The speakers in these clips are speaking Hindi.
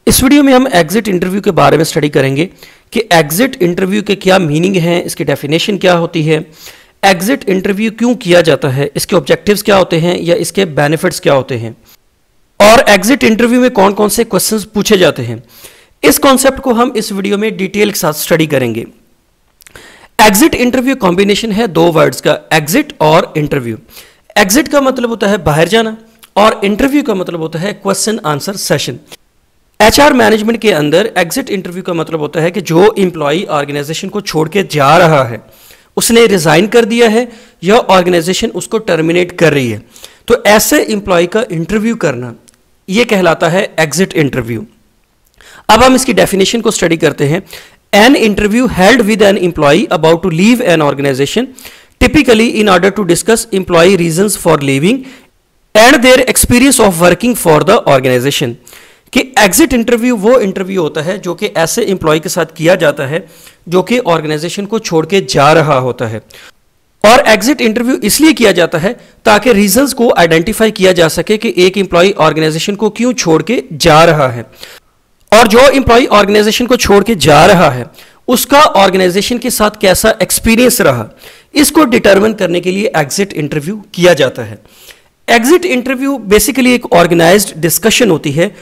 इस वीडियो में हम एग्जिट इंटरव्यू के बारे में स्टडी करेंगे कि एग्जिट इंटरव्यू के क्या मीनिंग हैं, इसकी डेफिनेशन क्या होती है, एग्जिट इंटरव्यू क्यों किया जाता है, इसके ऑब्जेक्टिव्स क्या होते हैं या इसके बेनिफिट्स क्या होते हैं और एग्जिट इंटरव्यू में कौन कौन से क्वेश्चंस पूछे जाते हैं। इस कॉन्सेप्ट को हम इस वीडियो में डिटेल के साथ स्टडी करेंगे। एग्जिट इंटरव्यू कॉम्बिनेशन है दो वर्ड्स का, एग्जिट और इंटरव्यू। एग्जिट का मतलब होता है बाहर जाना और इंटरव्यू का मतलब होता है question answer session. HR management के अंदर एग्जिट इंटरव्यू का मतलब होता है कि जो एम्प्लॉय ऑर्गेनाइजेशन को छोड़ के जा रहा है, उसने रिजाइन कर दिया है या ऑर्गेनाइजेशन उसको टर्मिनेट कर रही है, तो ऐसे एम्प्लॉय का इंटरव्यू करना यह कहलाता है एग्जिट इंटरव्यू। अब हम इसकी डेफिनेशन को स्टडी करते हैं। An interview held with an employee about to leave an organisation typically in order to discuss employee reasons for leaving and their experience of working for the organisation. कि एग्जिट इंटरव्यू वो इंटरव्यू होता है जो कि ऐसे एम्प्लॉय के साथ किया जाता है जो कि ऑर्गेनाइजेशन को छोड़ के जा रहा होता है। और एग्जिट इंटरव्यू इसलिए किया जाता है ताकि रीजंस को आइडेंटिफाई किया जा सके कि एक एम्प्लॉय ऑर्गेनाइजेशन को क्यों छोड़ के जा रहा है, और जो एम्प्लॉय ऑर्गेनाइजेशन को छोड़ के जा रहा है उसका ऑर्गेनाइजेशन के साथ कैसा एक्सपीरियंस रहा, इसको डिटरमिन करने के लिए एग्जिट इंटरव्यू किया जाता है। एग्जिट इंटरव्यू बेसिकली एक ऑर्गेनाइज्ड डिस्कशन होती है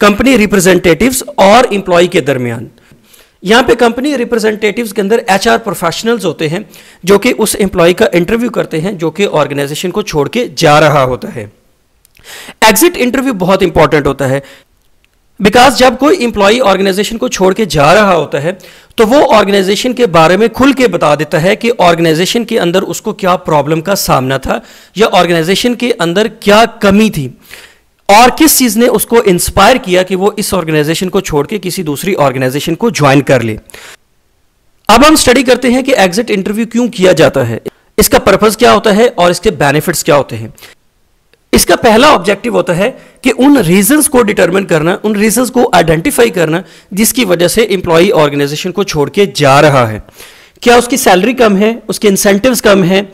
कंपनी रिप्रेजेंटेटिव्स और एम्प्लॉय के दरमियान। यहां पे कंपनी रिप्रेजेंटेटिव्स के अंदर एचआर प्रोफेशनल्स होते हैं जो कि उस एम्प्लॉय का इंटरव्यू करते हैं जो कि ऑर्गेनाइजेशन को छोड़ के जा रहा होता है। एग्जिट इंटरव्यू बहुत इंपॉर्टेंट होता है बिकॉज जब कोई एम्प्लॉय ऑर्गेनाइजेशन को छोड़ के जा रहा होता है तो वो ऑर्गेनाइजेशन के बारे में खुल के बता देता है कि ऑर्गेनाइजेशन के अंदर उसको क्या प्रॉब्लम का सामना था या ऑर्गेनाइजेशन के अंदर क्या कमी थी और किस चीज ने उसको इंस्पायर किया कि वो इस ऑर्गेनाइजेशन को छोड़ के किसी दूसरी ऑर्गेनाइजेशन को ज्वाइन कर ले। अब हम स्टडी करते हैं कि एग्जिट इंटरव्यू क्यों किया जाता है, इसका पर्पस क्या होता है और इसके बेनिफिट्स क्या होते हैं। इसका पहला ऑब्जेक्टिव होता है कि उन रीजंस को डिटरमिन करना, उन रीजंस को आइडेंटिफाई करना जिसकी वजह से एम्प्लॉय ऑर्गेनाइजेशन को छोड़ के जा रहा है। क्या उसकी सैलरी कम है, उसके इंसेंटिव्स कम है,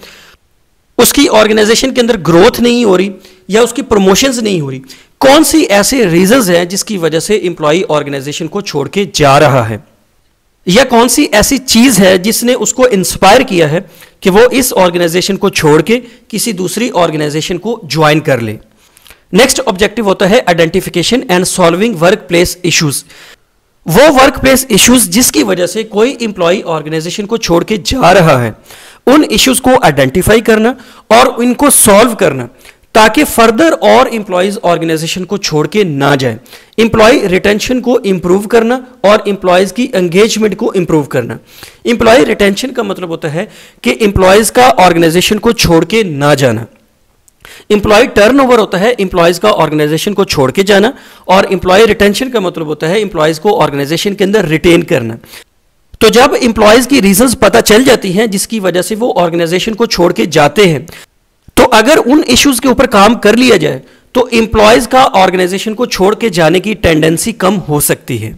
उसकी ऑर्गेनाइजेशन के अंदर ग्रोथ नहीं हो रही या उसकी प्रमोशंस नहीं हो रही, कौन सी ऐसे रीजंस हैं जिसकी वजह से एम्प्लॉय ऑर्गेनाइजेशन को छोड़ के जा रहा है, या कौन सी ऐसी चीज है जिसने उसको इंस्पायर किया है कि वो इस ऑर्गेनाइजेशन को छोड़ के किसी दूसरी ऑर्गेनाइजेशन को ज्वाइन कर ले। नेक्स्ट ऑब्जेक्टिव होता है identification and solving work place issues. वो वर्क प्लेस इश्यूज जिसकी वजह से कोई एम्प्लॉय ऑर्गेनाइजेशन को छोड़ के जा रहा है, उन इश्यूज को आइडेंटिफाई करना और इनको सॉल्व करना ताकि फर्दर और एम्प्लॉयज ऑर्गेनाइजेशन को छोड़ के ना जाए। एम्प्लॉय रिटेंशन को इंप्रूव करना और एम्प्लॉयज की एंगेजमेंट को इंप्रूव करना। एम्प्लॉय रिटेंशन का मतलब होता है कि एम्प्लॉयज का ऑर्गेनाइजेशन को छोड़ के ना जाना। एम्प्लॉय टर्नओवर होता है एम्प्लॉयज का ऑर्गेनाइजेशन को छोड़ के जाना, और एम्प्लॉय रिटेंशन का मतलब होता है एम्प्लॉयज को ऑर्गेनाइजेशन के अंदर रिटेन करना। तो जब एम्प्लॉयज की रीजंस पता चल जाती हैं जिसकी वजह से वो ऑर्गेनाइजेशन को छोड़ के जाते हैं, तो अगर उन इश्यूज के ऊपर काम कर लिया जाए तो एम्प्लॉयज का ऑर्गेनाइजेशन को छोड़ के जाने की टेंडेंसी कम हो सकती है।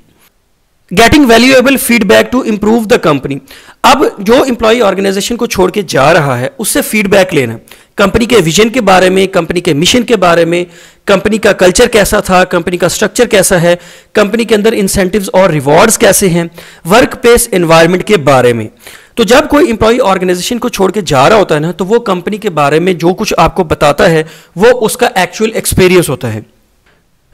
Getting valuable feedback to improve the company. अब जो एम्प्लॉय ऑर्गेनाइजेशन को छोड़ के जा रहा है उससे फीडबैक लेना, कंपनी के विजन के बारे में, कंपनी के मिशन के बारे में, कंपनी का कल्चर कैसा था, कंपनी का स्ट्रक्चर कैसा है, कंपनी के अंदर इंसेंटिव्स और रिवॉर्ड्स कैसे हैं, वर्क प्लेस एनवायरनमेंट के बारे में। तो जब कोई एम्प्लॉय ऑर्गेनाइजेशन को छोड़ के जा रहा होता है ना, तो वो कंपनी के बारे में जो कुछ आपको बताता है वो उसका एक्चुअल एक्सपीरियंस होता है।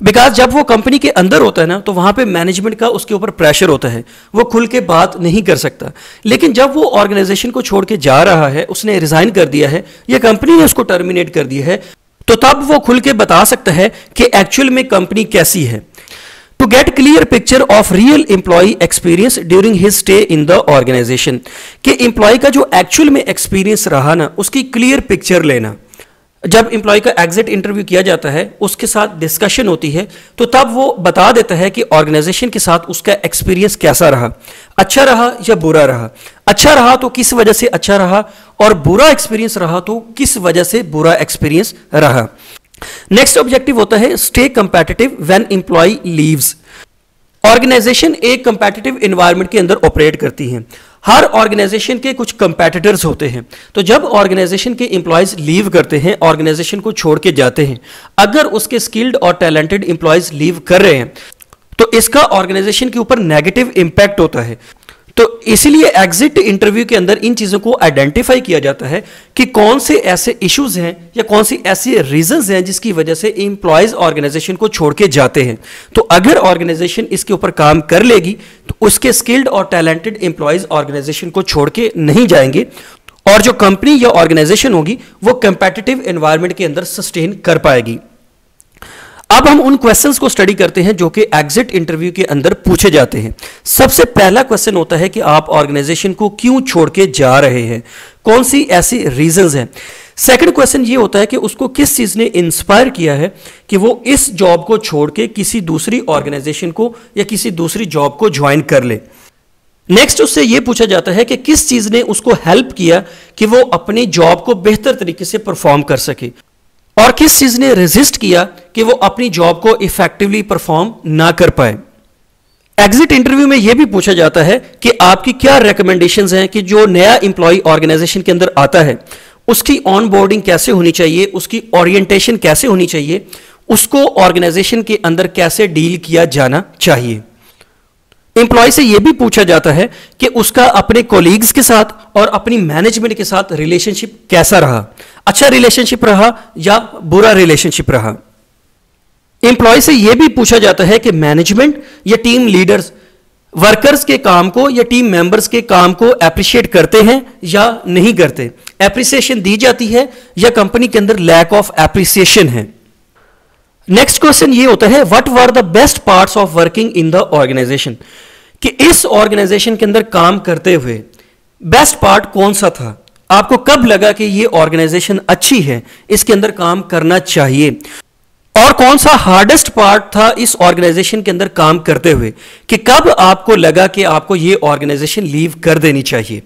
बिकॉज जब वो कंपनी के अंदर होता है ना, तो वहां पे मैनेजमेंट का उसके ऊपर प्रेशर होता है, वो खुल के बात नहीं कर सकता। लेकिन जब वो ऑर्गेनाइजेशन को छोड़ के जा रहा है, उसने रिजाइन कर दिया है या कंपनी ने उसको टर्मिनेट कर दिया है, तो तब वो खुल के बता सकता है कि एक्चुअल में कंपनी कैसी है। To get clear picture of real employee experience during his stay in the organisation, कि एम्प्लॉय का जो एक्चुअल में एक्सपीरियंस रहा ना, उसकी क्लियर पिक्चर लेना। जब एम्प्लॉय का एग्जिट इंटरव्यू किया जाता है, उसके साथ डिस्कशन होती है, तो तब वो बता देता है कि ऑर्गेनाइजेशन के साथ उसका एक्सपीरियंस कैसा रहा, अच्छा रहा या बुरा रहा। अच्छा रहा तो किस वजह से अच्छा रहा, और बुरा एक्सपीरियंस रहा तो किस वजह से बुरा एक्सपीरियंस रहा। नेक्स्ट ऑब्जेक्टिव होता है stay competitive when employee leaves. Organisation एक कंपेटिटिव एनवायरनमेंट के अंदर ऑपरेट करती है। हर ऑर्गेनाइजेशन के कुछ कंपेटिटर्स होते हैं, तो जब ऑर्गेनाइजेशन के एम्प्लॉयज लीव करते हैं, ऑर्गेनाइजेशन को छोड़ के जाते हैं, अगर उसके स्किल्ड और टैलेंटेड एम्प्लॉयज लीव कर रहे हैं तो इसका ऑर्गेनाइजेशन के ऊपर नेगेटिव इंपैक्ट होता है। तो इसलिए एग्जिट इंटरव्यू के अंदर इन चीजों को आइडेंटिफाई किया जाता है कि कौन से ऐसे इश्यूज हैं या कौन सी ऐसी रीजंस हैं जिसकी वजह से एम्प्लॉयज ऑर्गेनाइजेशन को छोड़ के जाते हैं। तो अगर ऑर्गेनाइजेशन इसके ऊपर काम कर लेगी तो उसके स्किल्ड और टैलेंटेड एम्प्लॉयज ऑर्गेनाइजेशन को छोड़ के नहीं जाएंगे और जो कंपनी या ऑर्गेनाइजेशन होगी वो कंपेटिटिव एनवायरनमेंट के अंदर सस्टेन कर पाएगी। अब हम उन क्वेश्चंस को स्टडी करते हैं जो कि एग्जिट इंटरव्यू के अंदर पूछे जाते हैं। सबसे पहला क्वेश्चन होता है कि आप ऑर्गेनाइजेशन को क्यों छोड़ के जा रहे हैं, कौन सी ऐसी रीजंस हैं। सेकंड क्वेश्चन ये होता है कि उसको किस चीज ने इंस्पायर किया है कि वो इस जॉब को छोड़ के किसी दूसरी ऑर्गेनाइजेशन को या किसी दूसरी जॉब को ज्वाइन कर ले। नेक्स्ट उससे यह पूछा जाता है कि किस चीज ने उसको हेल्प किया कि वो अपनी जॉब को बेहतर तरीके से परफॉर्म कर सके और किस चीज ने रेजिस्ट किया कि वो अपनी जॉब को इफेक्टिवली परफॉर्म ना कर पाए। एग्जिट इंटरव्यू में यह भी पूछा जाता है कि आपकी क्या रिकमेंडेशंस हैं कि जो नया एम्प्लॉय ऑर्गेनाइजेशन के अंदर आता है उसकी ऑन बोर्डिंग कैसे होनी चाहिए, उसकी ओरिएंटेशन कैसे होनी चाहिए, उसको ऑर्गेनाइजेशन के अंदर कैसे डील किया जाना चाहिए। एम्प्लॉय से यह भी पूछा जाता है कि उसका अपने कोलीग्स के साथ और अपनी मैनेजमेंट के साथ रिलेशनशिप कैसा रहा, अच्छा रिलेशनशिप रहा या बुरा रिलेशनशिप रहा। एम्प्लॉय से यह भी पूछा जाता है कि मैनेजमेंट या टीम लीडर्स वर्कर्स के काम को या टीम मेंबर्स के काम को एप्रिशिएट करते हैं या नहीं करते, एप्रिसिएशन दी जाती है या कंपनी के अंदर लैक ऑफ एप्रिसिएशन है। नेक्स्ट क्वेश्चन ये होता है what were the best parts of working in the organisation, कि इस ऑर्गेनाइजेशन के अंदर काम करते हुए बेस्ट पार्ट कौन सा था, आपको कब लगा कि ये ऑर्गेनाइजेशन अच्छी है, इसके अंदर काम करना चाहिए, और कौन सा हार्डेस्ट पार्ट था इस ऑर्गेनाइजेशन के अंदर काम करते हुए कि कब आपको लगा कि आपको ये ऑर्गेनाइजेशन लीव कर देनी चाहिए।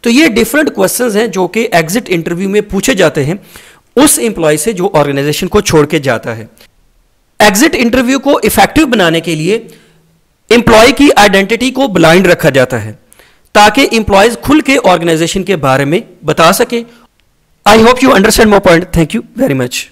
तो ये डिफरेंट क्वेश्चंस हैं जो कि एग्जिट इंटरव्यू में पूछे जाते हैं उस एम्प्लॉय से जो ऑर्गेनाइजेशन को छोड़ के जाता है। एग्जिट इंटरव्यू को इफेक्टिव बनाने के लिए एम्प्लॉय की आइडेंटिटी को ब्लाइंड रखा जाता है ताकि एम्प्लॉयज खुल के ऑर्गेनाइजेशन के बारे में बता सके। I hope you understand my point. Thank you very much.